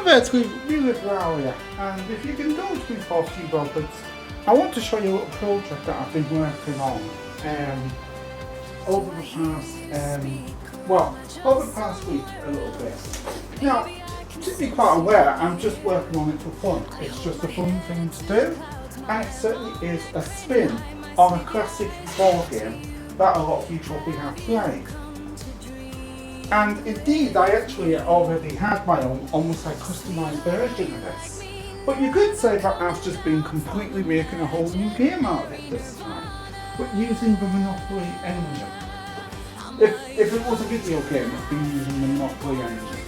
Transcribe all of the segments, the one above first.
Screename Liberalia, and if you can indulge me for a few moments, I want to show you a little project that I've been working on over the past week a little bit. Now, to be quite aware, I'm just working on it for fun. It's just a fun thing to do, and it certainly is a spin on a classic board game that a lot of you probably have played. And indeed, I actually already had my own almost like customized version of this. But you could say that I've just been completely making a whole new game out of it this time, but using the Manopoly engine. If it was a video game, it's been using the Manopoly engine.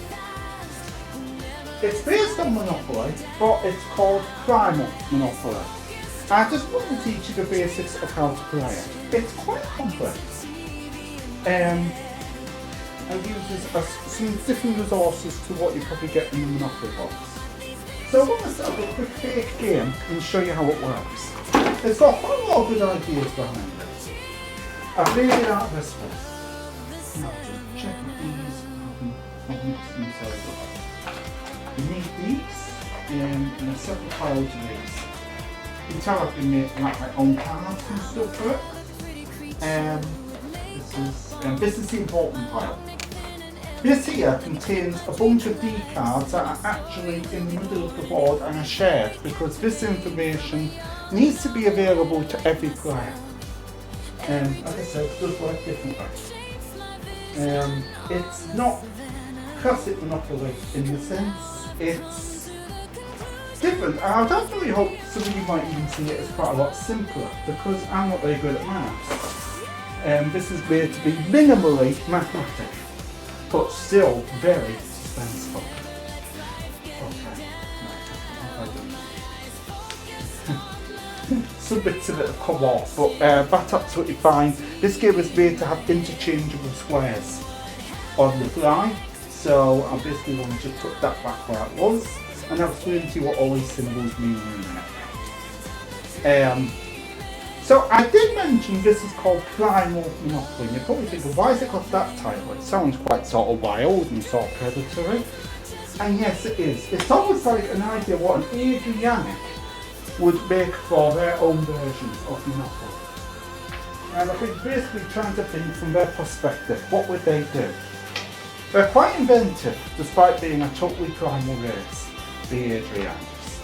It's based on Manopoly, but it's called Primal Manopoly. I just want to teach you the basics of how to play it. It's quite complex. And uses some different resources to what you probably get in the Manopoly box. So I'm going to set up a quick fake game and show you how it works. It's got quite a lot of good ideas behind it. I've laid it out this way. Now just check these and mix them together. You need these in a separate pile to these. You can tell I've been making like my own cards and stuff for it. This is the important pile. This here contains a bunch of D cards that are actually in the middle of the board and are shared because this information needs to be available to every player. As I said, it does work differently. It's not classic Monopoly in the sense, it's different. And I definitely hope some of you might even see it as quite a lot simpler because I'm not very good at maths. This is made to be minimally mathematic, but still very suspenseful. Okay. Some bits of it have come off, but that's absolutely fine. This game is made to have interchangeable squares on the fly, so I basically want to just put that back where it was, and I'll explain to you what all these symbols mean in a minute. So I did mention this is called Primal Manopoly. You're probably thinking, why has it got that title? It sounds quite sort of wild and sort of predatory. And yes, it is. It's almost like an idea what an Adrianic would make for their own versions of Manopoly. And I think basically trying to think from their perspective, what would they do? They're quite inventive, despite being a totally primal race, the Adrianics.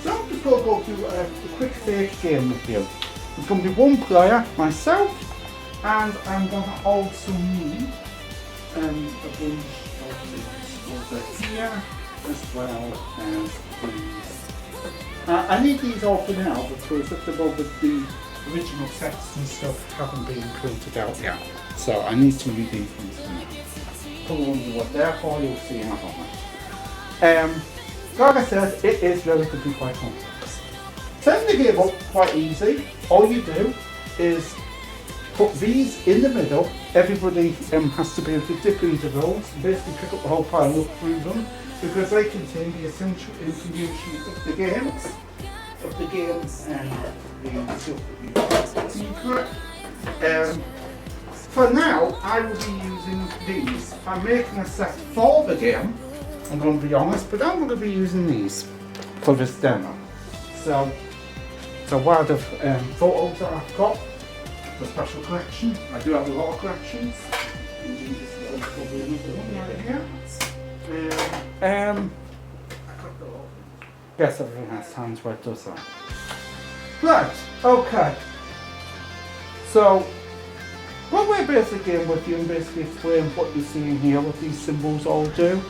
So I'm just going to go through a quick fake game with you. It's going to be one player, myself, and I'm going to also need a bunch of these over here, as well as these. I need these all for now because at the moment the original text and stuff haven't been printed out yet. So I need to read these ones for now. Come on, what they're for, you'll see in a moment. Like I said, it is relatively quite complex. Setting the game up quite easy. All you do is put these in the middle. Everybody has to be able to dip into those, basically pick up the whole pile and look through them, because they contain the essential information of the games, and the stuff that you secret. For now, I will be using these. I'm making a set for the game, I'm going to be honest, but I'm going to be using these for this demo. So, it's a wad of photos that I've got, the special collection. I do have a lot of collections. Probably another one right here. Guess everything has times where it does that. Right, okay. So, what we're basically doing with you and basically explain what you're seeing here, what these symbols all do,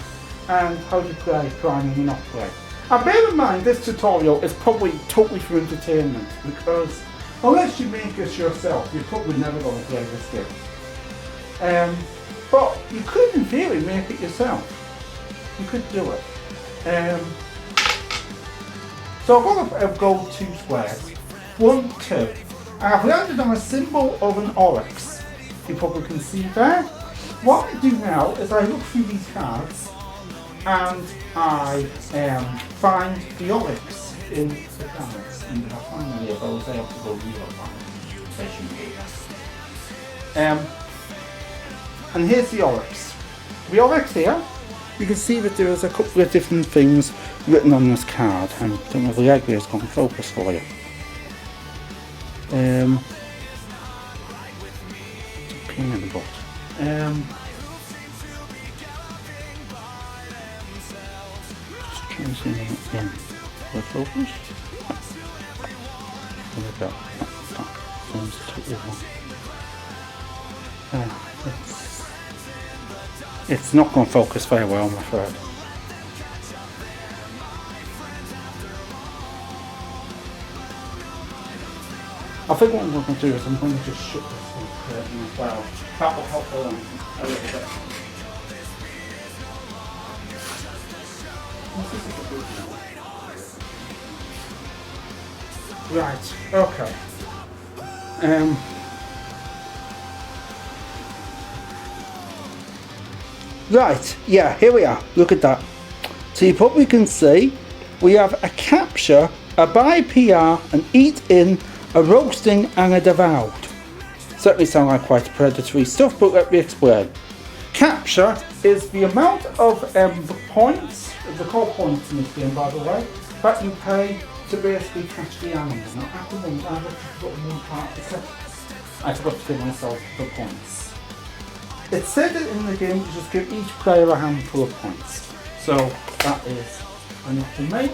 and how to play Primal Manopoly. And bear in mind, this tutorial is probably totally for entertainment, because unless you make this yourself, you're probably never going to play this game. But you could, in theory, make it yourself. You could do it. So I'm going to go 2 squares. 1, 2. And I've landed on a symbol of an oryx. You probably can see there. What I do now is I look through these cards and I find the oryx in the cards. And if I find any of those, I have to go real. And here's the oryx. The oryx here you can see that there is a couple of different things written on this card. I don't know if the leg is going to focus for you. Pain in the butt. Just trying to see it in the focus. There we go. It's not going to focus very well, I'm afraid. I think what I'm going to do is I'm going to just shut this curtain as well. That will help along a little bit. Right, okay. Right, yeah, here we are. Look at that. So you probably can see we have a capture, a buy PR, an eat in, a roasting and a devoured. Certainly sound like quite predatory stuff, but let me explain. Capture is the amount of points, the core points in this game by the way, that you pay to basically catch the animal. Now at the moment I've actually got one part of the set. I forgot to give myself the points. It's said that in the game you just give each player a handful of points. So that is enough for me.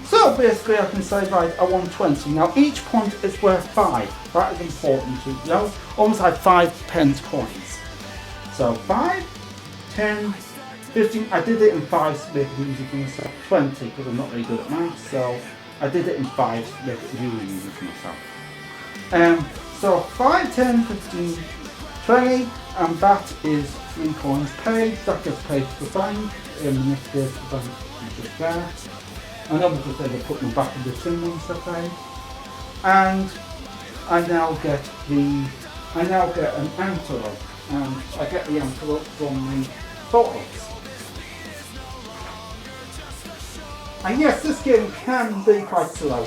So basically I can say, right, I won 20. Now each point is worth 5. That is important to know. Almost like 5 pence coins. So 5, 10, 15. I did it in 5 to make it easy for myself. 20 because I'm not very good at maths. So I did it in 5 to make it really easy for myself. So 5, 10, 15, 20, and that is 3 coins paid. That gets paid to the bank. In this case, the bank is just there. And obviously they put them back in the tin once they're paid. And I now get an antelope. And I get the antelope from the photos. And yes, this game can be quite slow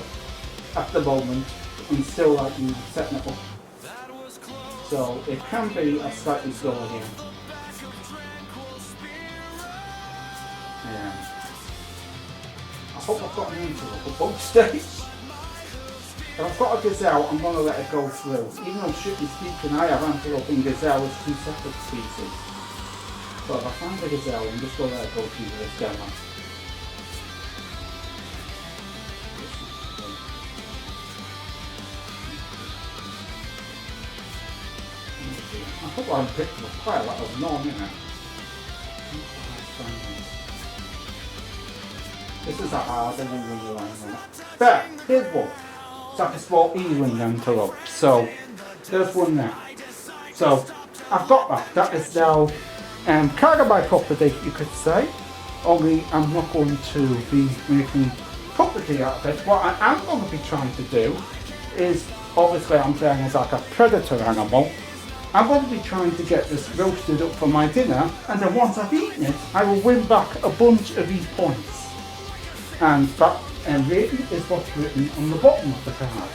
at the moment. And still like you setting it up. So it can be a slightly slower game. Yeah. I hope I've got an antelope at both stages. If I've got a gazelle, I'm going to let it go through. Even though strictly speaking I have antelope and gazelle as 2 separate species. So if I find a gazelle, I'm just going to let it go through this demo. I hope I'm picking up quite a lot of norm in it. This is a harder one. There, here's one. It's like a small earring antelope. So, there's one there. So, I've got that. That is now kind of my property, you could say. Only I'm not going to be making property out of it. What I am going to be trying to do is, obviously I'm playing as like a predator animal. I'm going to be trying to get this roasted up for my dinner, and then once I've eaten it, I will win back a bunch of these points. And that rating is what's written on the bottom of the card,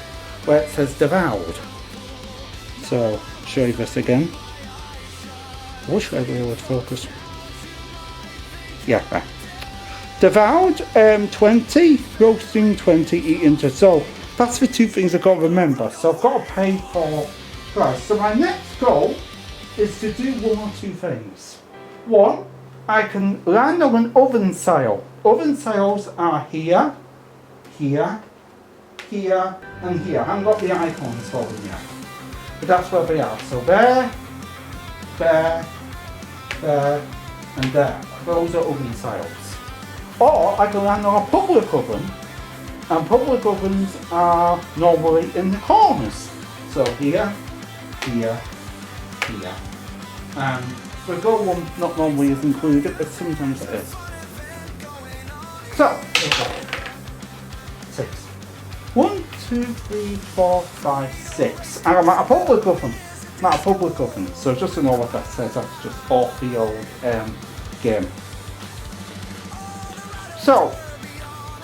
where it says devoured. So, show you this again. I wish I would focus. Yeah, there. Devoured 20, roasting 20, eating 20. So, that's the 2 things I've got to remember. So, I've got to pay for price. So my next goal is to do 1 or 2 things. 1, I can land on an oven sail. Oven sails are here, here, here, and here. I haven't got the icons for them yet, but that's where they are. So there, there, there, and there. Those are oven sails. Or I can land on a public oven, and public ovens are normally in the corners. So here, here, here. And the go one not normally is included, but sometimes it is. So, okay. 6. 1, 2, 3, 4, 5, 6. And I'm at a public oven. I'm at a public oven. So just to know what that says, that's just off the old game. So,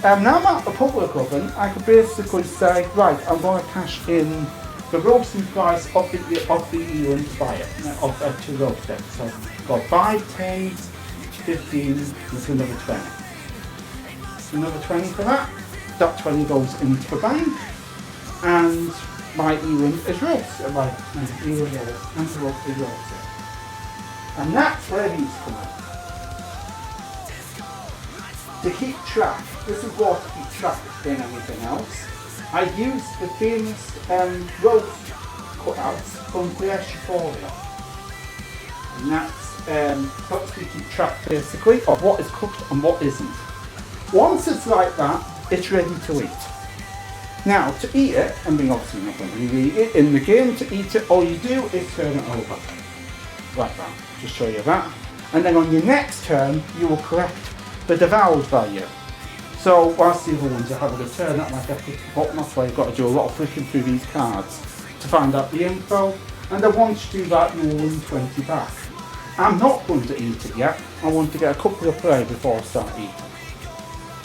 now I'm at a public oven, I could basically say, right, I'm going to cash in the roasting price of the eland buyer to roast it. So you've got 5, 10, 15, there's another 20. Another 20 for that. That 20 goes into the bank, and my eland is roasted. My eland antelope is roasted. And that's where these come in. To keep track, this is what to keep track in everything else. I use the famous roast cutouts from Fresh Euphoria. And that's helps me keep track basically of what is cooked and what isn't. Once it's like that, it's ready to eat. Now, to eat it, I mean obviously you're not going to really eat it in the game, to eat it all you do is turn it over. Like that, just show you that. And then on your next turn, you will collect the devoured value. So whilst the other ones are having a turn at like I put the bottom, that's why you've got to do a lot of flicking through these cards to find out the info. And then once you do that, you will win 20 back. I'm not going to eat it yet. I want to get a couple of play before I start eating.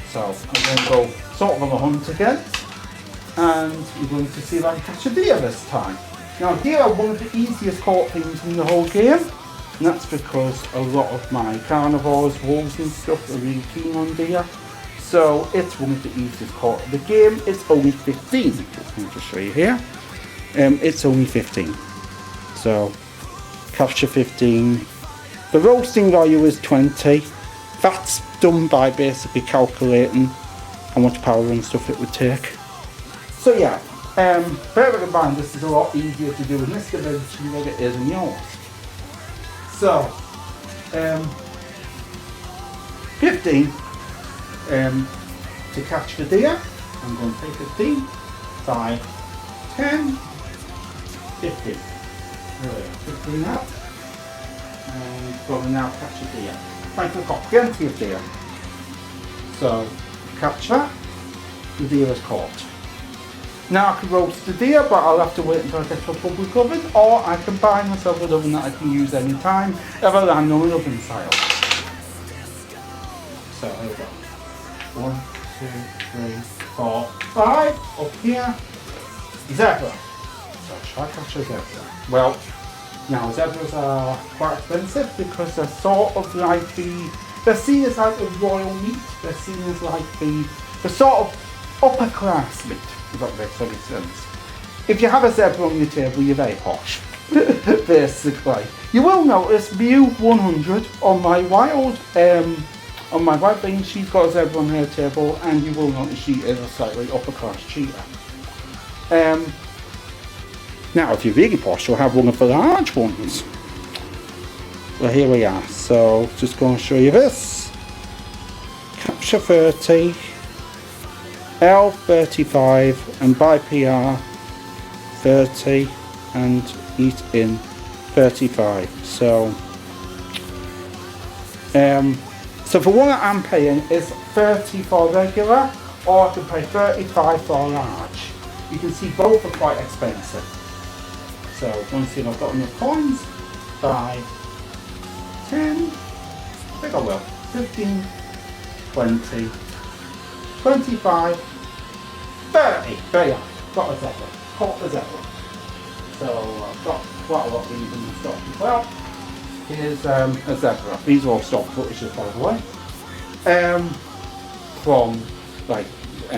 So I'm going to go sort of on a hunt again. And you're going to see if I can catch a deer this time. Now deer are one of the easiest caught things in the whole game. And that's because a lot of my carnivores, wolves and stuff are really keen on deer. So it's one of the easiest caught of the game. It's only 15. Let me just show you here. It's only 15. So capture 15. The roasting value is 20. That's done by basically calculating how much power and stuff it would take. So yeah, bear in mind this is a lot easier to do in this dimension than it is in yours. So, 15 to catch the deer. I'm going to take 15, 5, 10, 15. There we are, 15 out. And going to now catch a deer. I've got plenty of deer. So, catch that, the deer is caught. Now I can roast the deer, but I'll have to wait until I get to a public oven, or I can buy myself an oven that I can use any time if I land on an oven style. So here we go. 1, 2, 3, 4, 5. Up here, zebra. So should I catch a zebra? Well, now zebras are quite expensive because they're sort of like they're seen as like the royal meat. They're seen as like the sort of upper class meat. If that makes any sense. If you have a zebra on your table, you're very posh. Basically. You will notice Mew 100 on my wild bean, she's got a zebra on her table, and you will notice she is a slightly upper class cheetah. Now if you're really posh, you'll have one of the large ones. Well, here we are. So just going to show you this. Capture 30. L 35 and by PR 30 and eat in 35. So for one that I'm paying is 30 for regular, or I can pay 35 for large. You can see both are quite expensive. So once see if I've got enough coins. 5, 10, I think I will. 15, 20. 25, 30, there you are, got a zebra, caught the zebra. So I've got quite a lot of these in the stock as well. Here's a zebra, these are all stock footages by the way. From like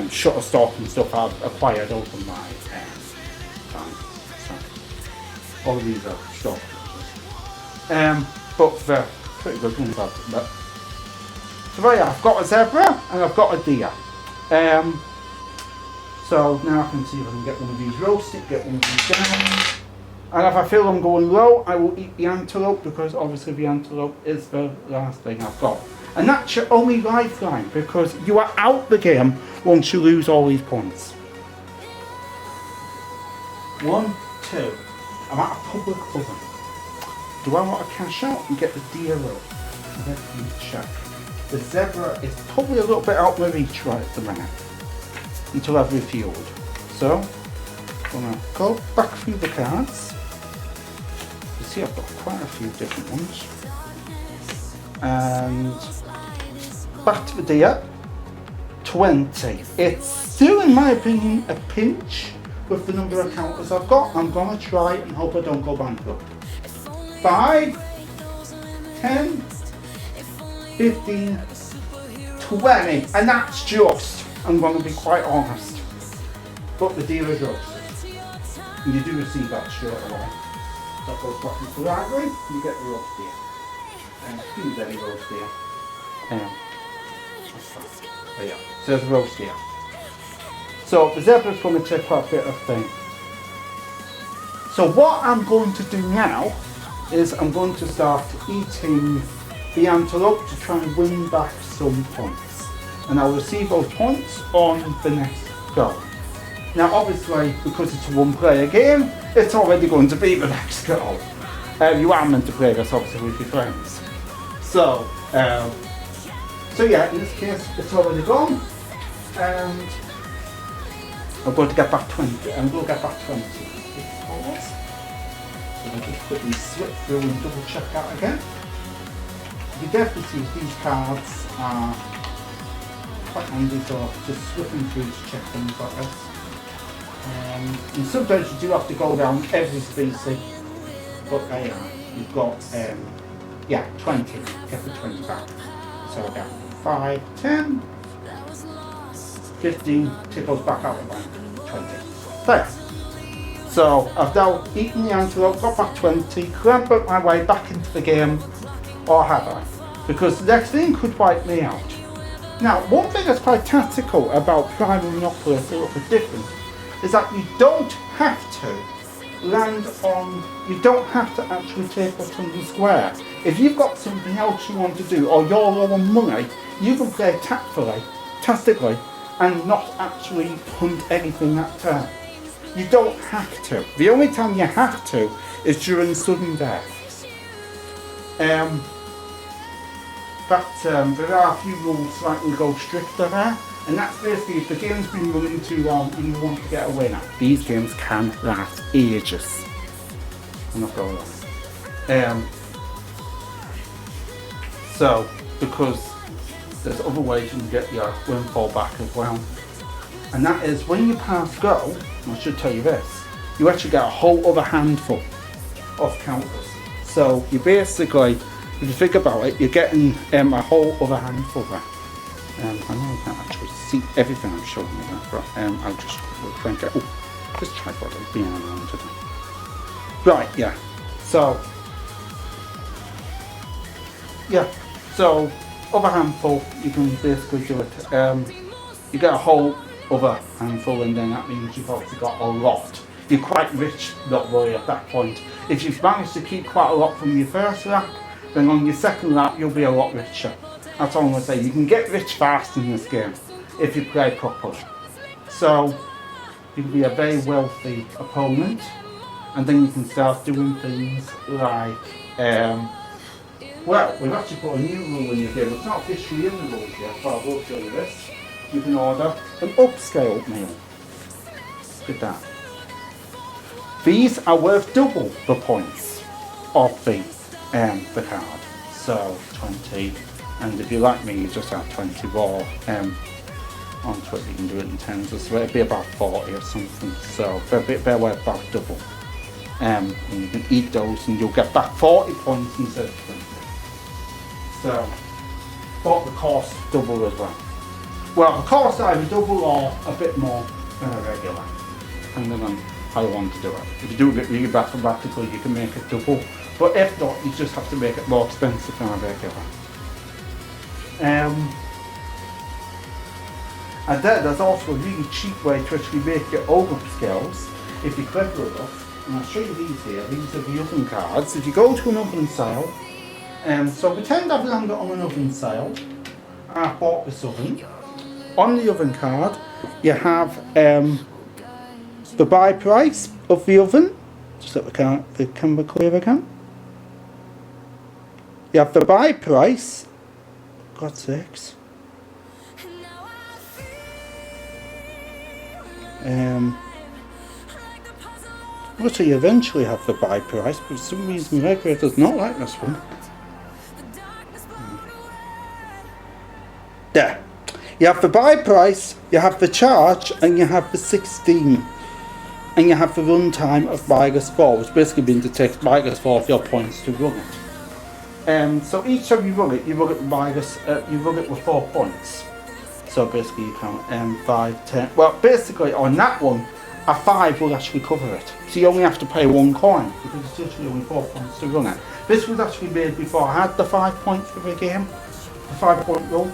Shutterstock and stuff I've acquired over my time. So all of these are stock footages. But they're pretty good ones but so there you are, I've got a zebra and I've got a deer. So now I can see if I can get one of these roasted, get one of these down. And if I feel I'm going low, I will eat the antelope, because obviously the antelope is the last thing I've got. And that's your only lifeline, because you are out the game once you lose all these points. 1, 2. I'm at a public oven. Do I want to cash out and get the deer roast? Let me check. The zebra is probably a little bit out my reach right at the minute, until I've refueled. So, I'm going to go back through the cards. You see I've got quite a few different ones. And back to the deer. 20. It's still, in my opinion, a pinch with the number of counters I've got. I'm gonna try and hope I don't go bankrupt. 5, 10, 15, 20, and that's just, I'm gonna be quite honest, but the deal is roasted. And you do receive that straight away. That goes back into the right way, you get the roast beer. Blueberry roast beer. But yeah, so there's roast beer. So the zebra's going to take quite a bit of thing. So what I'm going to do now is I'm going to start eating the antelope to try and win back some points. And I'll receive those points on the next go. Now obviously, because it's a one-player game, it's already going to be the next go. You are meant to play this obviously with your friends. So yeah, in this case, it's already gone. And I'm going to get back 20. I'm going to get back 20. So I'll just quickly switch through and double check that again. You definitely see these cards are quite handy for just slipping through to check things like this. And sometimes you do have to go down every species, but there you are. You've got, 20. Get the 20 back. So again, 5, 10, 15, tickles back out of bank, 20. There. So I've now eaten the antelope, got back 20, clambered my way back into the game, or have I? Because the next thing could wipe me out. Now, one thing that's quite tactical about Primal Monopoly, a little bit different, is that you don't have to land on, you don't have to actually take what's on the square. If you've got something else you want to do, or you're low on money, you can play tactically, and not actually hunt anything that turn. You don't have to. The only time you have to is during sudden death. But there are a few rules slightly go stricter there, and that's basically if the game's been running too long and you want to get a winner. These games can last ages. I'm not going on. So, because there's other ways you can get your windfall back as well. And that is when you pass go, and I should tell you this, you actually get a whole other handful of counters. So you basically, if you think about it, you're getting a whole other handful there. I know you can't actually see everything I'm showing you there, but I'll just try and get, this tripod is being around today. Right, yeah. So, so other handful, you can basically do it. You get a whole other handful, and then that means you've obviously got a lot. You're quite rich, not really, at that point. If you've managed to keep quite a lot from your first lap, then on your second lap you'll be a lot richer. That's all I'm going to say. You can get rich fast in this game if you play properly. So you can be a very wealthy opponent, and then you can start doing things like well, we've actually put a new rule in your game. It's not officially in the rules yet, but I will show you this. You can order an upscale meal. Look at that. These are worth double the points of the card. So 20, and if you like me, you just add 20 raw onto it. You can do it in tens, so it'd be about 40 or something. So they're worth about double. And you can eat those, and you'll get back 40 points instead of 20. So, but the cost double as well. Well, the cost either double or a bit more than a regular, depending on how you want to do it. If you do it really mathematically, you can make it double, but if not, you just have to make it more expensive than a regular. And then there's also a really cheap way to actually make your own upscales if you're clever enough. And I'll show you these here. These are the oven cards. If you go to an oven sale, so pretend I've landed on an oven sale. I've bought this oven. On the oven card, you have the buy price of the oven. Just let the camera clear again. You have the buy price. God's sakes. Also, you eventually have the buy price, but for some reason Regular does not like this one. There. You have the buy price, you have the charge, and you have the 16 and you have the run time of -4, which basically means it takes -4 of your points to run it. So each time you run it with 4 points. So basically you count 5, 10. Well, basically on that one, a 5 will actually cover it. So you only have to pay 1 coin because it's literally only 4 points to run it. This was actually made before I had the 5 points for the game, the 5-point rule.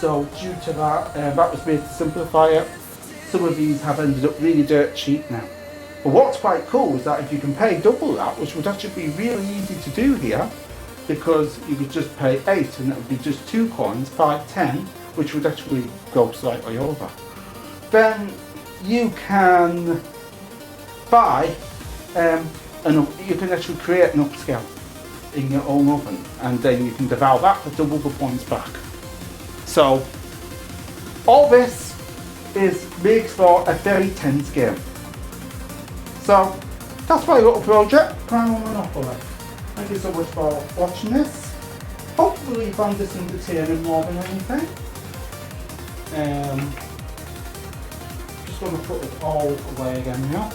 So due to that, that was made to simplify it. Some of these have ended up really dirt cheap now. But what's quite cool is that if you can pay double that, which would actually be really easy to do here, because you could just pay 8 and it would be just 2 coins, 5, 10, which would actually go slightly over. Then you can buy, you can actually create an upscale in your own oven, and then you can devour that for double the points back. So all this makes for a very tense game. So that's my little project, Primal Manopoly. Thank you so much for watching this. Hopefully you found this entertaining more than anything. Just going to put it all away again now.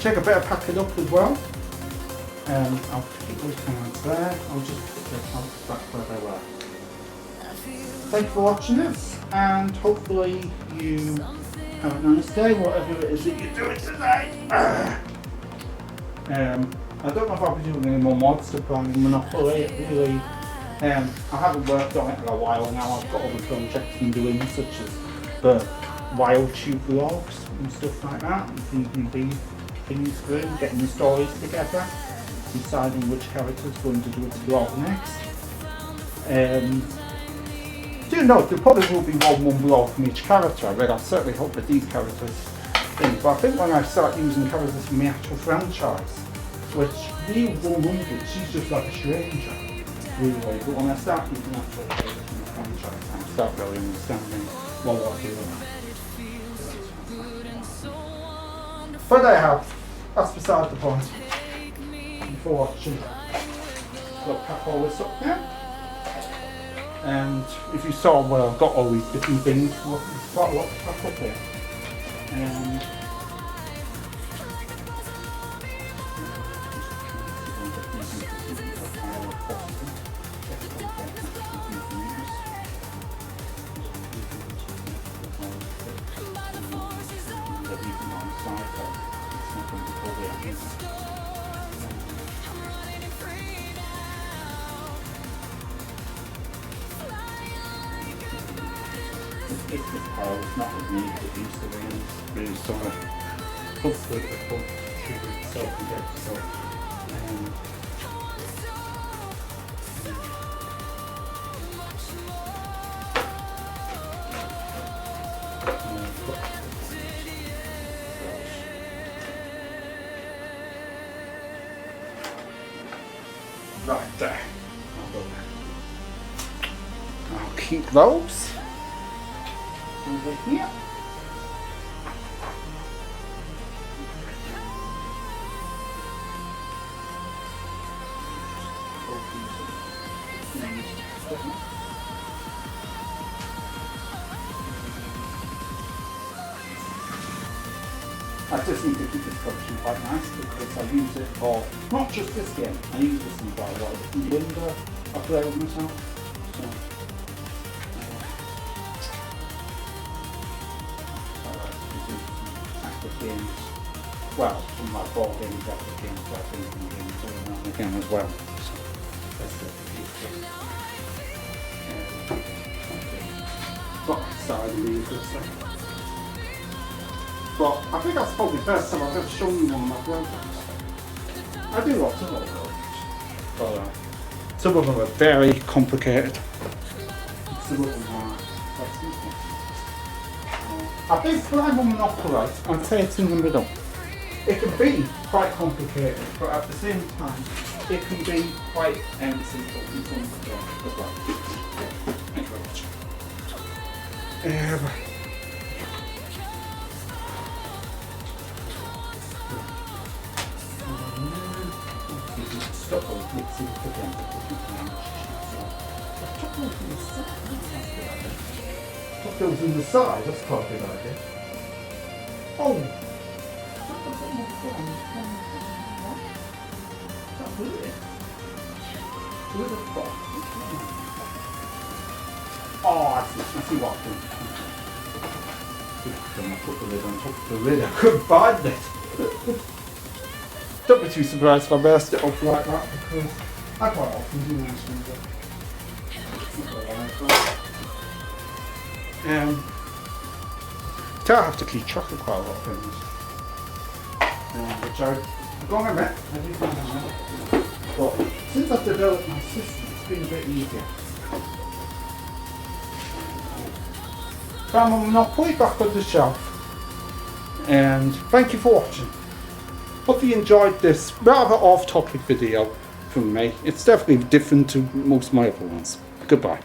Check a bit of packing up as well. I'll keep those cards there. I'll just put the cards back where they were. Thank you for watching this, and hopefully you have a nice day, whatever it is that you're doing today. I don't know if I'll be doing any more mods to Primal Manopoly. It really, I haven't worked on it in a while now. I've got other projects I'm doing, such as the wild tube vlogs and stuff like that, and thinking these things through, getting the stories together, deciding which character's going to do its vlog next. Do note, there probably will be one vlog from each character. I certainly hope that these characters think. But I think when I start using characters from the actual franchise, which Real 100, she's just like a stranger, really. But when I start using actual characters from the franchise, I start really understanding what I'm doing. But anyhow, that's beside the point. Thank you for watching. Look, pack all this up now. And if you saw where I've got all these different things, there's quite a lot to pack up here. It's not as neat as it used to be, and it's really sort of hopefully the book through itself and get itself. Right there. I'll keep those. Over here. I just need to keep this collection quite nice because I use it for not just this game, I use this in quite a lot of different games I play with myself. So, games, well, some of my board games, active games, but I think games around the game as well. So that's the got started really good stuff. But I think that's probably the first time I've ever shown you one of my programs. I do lots of other programs, but some of them are very complicated. Some of them are quite simple. I think Primal Manopoly, I'd say it's in the middle. It can be quite complicated, but at the same time, it can be quite simple in some as well. Thank you very much. Stop those mixing again. Put those in the side, that's quite a good idea. Oh, Oh, I see what I'm doing. I put the lid on top of the lid. I couldn't find it. Don't be too surprised if I burst it up like that, because I quite often do nice things. So I have to keep track of quite a lot of things. Which I've gone a bit. I do find that. But since I've developed my system, it's been a bit easier. Found my Manopoly back on the shelf. And thank you for watching. Hope you enjoyed this rather off-topic video from me. It's definitely different to most of my other ones. Goodbye.